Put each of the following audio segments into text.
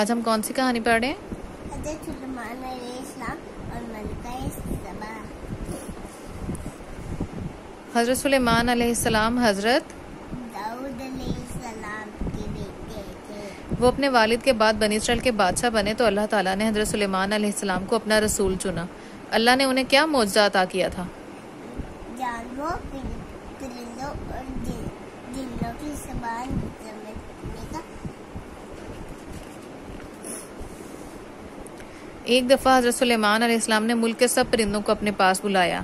آج ہم کون سی کہانی پڑھ رہے ہیں؟ حضرت سلیمان علیہ السلام اور ملکہ سبا۔ حضرت سلیمان علیہ السلام حضرت داؤد علیہ السلام کے بیٹے تھے۔ وہ اپنے والد کے بعد بنی اسرائیل کے بادشاہ بنے تو اللہ تعالیٰ نے حضرت سلیمان علیہ السلام کو اپنا رسول چنا۔ اللہ نے انہیں کیا معجزہ عطا کیا تھا؟ جانوروں، پرندوں اور جنوں کی زبان سمجھنے کا۔ ایک دفعہ حضرت سلیمان علیہ السلام نے ملک کے سب پرندوں کو اپنے پاس بلایا۔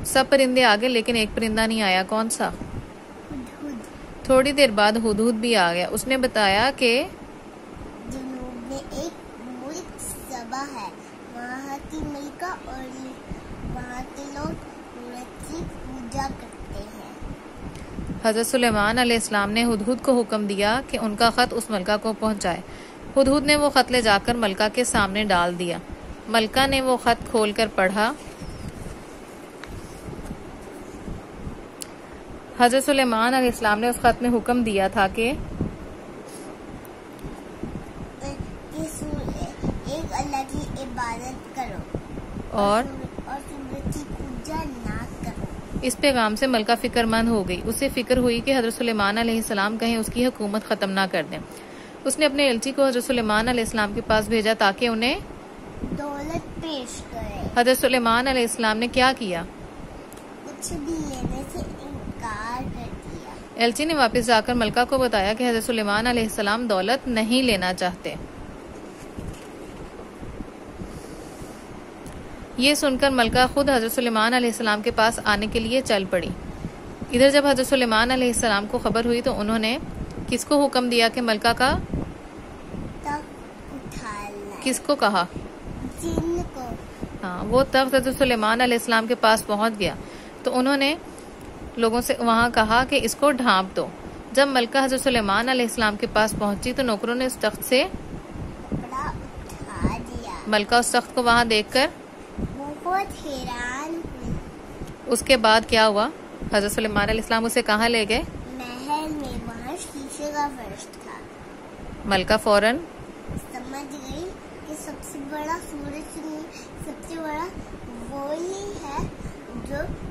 سب پرندے آگے لیکن ایک پرندہ نہیں آیا۔ کون سا؟ ہدہد۔ تھوڑی دیر بعد ہدہد بھی آ گیا۔ اس نے بتایا کہ جنوب میں ایک ملک سبا ہے، وہاں کی ملکہ اور وہاں کے لوگ سورج کی پوجا کرتے ہیں۔ حضرت سلیمان علیہ السلام نے ہدہد کو حکم دیا کہ ان کا خط اس ملکہ کو پہنچائے۔ ہدہد نے وہ خط لے جا کر ملکہ کے سامنے ڈال دیا۔ ملکہ نے وہ خط کھول کر پڑھا۔ حضرت سلیمان علیہ السلام نے اس خط میں حکم دیا تھا کہ ایک اللہ کی عبادت کرو اور سورج کی پوجا نہ کرو۔ اس پیغام سے ملکہ فکر مند ہو گئی۔ اسے فکر ہوئی کہ حضرت سلیمان علیہ السلام کہیں اس کی حکومت ختم نہ کر دیں۔ اس نے اپنے ایلچی کو حضرت سلیمان علیہ السلام کے پاس بھیجا تاکہ انہیں دولت پیش کرے۔ حضرت سلیمان علیہ السلام نے کیا کیا؟ کچھ بھی لینے سے انکار کر دیا۔ ایلچی نے واپس جا کر ملکہ کو بتایا کہ حضرت سلیمان علیہ السلام دولت نہیں لینا چاہتے۔ یہ سن کر ملکہ خود حضرت سلیمان علیہ السلام کے پاس آنے کے لیے چل پڑی۔ ادھر جب حضرت سلیمان علیہ السلام کو خبر ہوئی تو انہوں نے کس کو حکم دیا کہ ملکہ کا تخت اٹھا لائے۔ کس کو کہا؟ جن کو۔ ہاں، وہ تخت حضرت سلیمان علیہ السلام کے پاس پہنچ گیا تو انہوں نے لوگوں سے وہاں کہا کہ اس کو ڈھانپ دو۔ جب ملکہ حضرت سلیمان علیہ السلام کے پاس پہنچی تو نوکروں نے اس تخت سے کپڑا اٹھا دیا۔ ملکہ اس تخت کو وہاں دیکھ کر بہت حیران ہوئی۔ اس کے بعد کیا ہوا؟ حضرت سلیمان علیہ السلام اسے کہاں لے گئے؟ محل میں، وہاں شیشے کا فرش تھا۔ ملکہ فوراً سمجھ گئی کہ سب سے بڑا سورج سب سے بڑا وہی ہے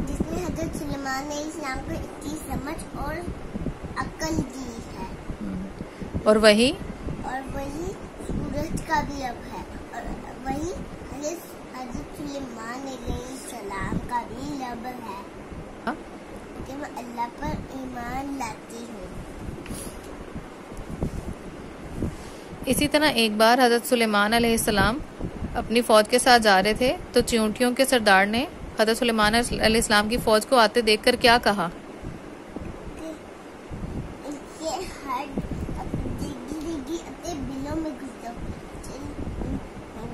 جس نے حضرت سلیمان علیہ السلام کو اتنی سمجھ اور عقل دی ہے، اور وہی سورج کا بھی رب ہے، اور وہی حضرت سلیمان علیہ السلام کا بھی رب ہے کہ میں اللہ پر ایمان لاتی ہوں۔ اسی طرح ایک بار حضرت سلیمان علیہ السلام اپنی فوج کے ساتھ جا رہے تھے تو چیونٹیوں کے سردار نے حضرت سلیمان علیہ السلام کی فوج کو آتے دیکھ کر کیا کہا؟ بلوں میں گھسو،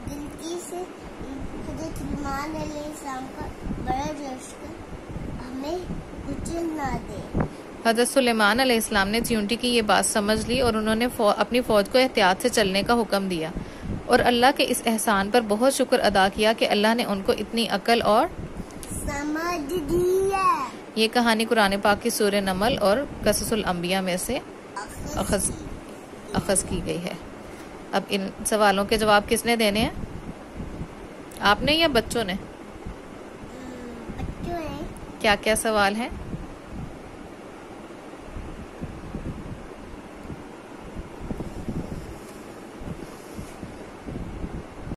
گلتی سے حضرت سلیمان علیہ السلام کا بڑا جوش ہمیں کچل نہ دے۔ حضرت سلیمان علیہ السلام نے چیونٹی کی یہ بات سمجھ لی اور انہوں نے اپنی فوج کو احتیاط سے چلنے کا حکم دیا اور اللہ کے اس احسان پر بہت شکر ادا کیا کہ اللہ نے ان کو اتنی عقل اور سمجھ دیا۔ یہ کہانی قرآن پاک کی سورہ نمل اور قصص الانبیاء میں سے اخذ کی گئی ہے۔ اب ان سوالوں کے جواب کس نے دینے ہیں؟ آپ نے یا بچوں نے؟ بچوں نے۔ کیا کیا سوال ہیں؟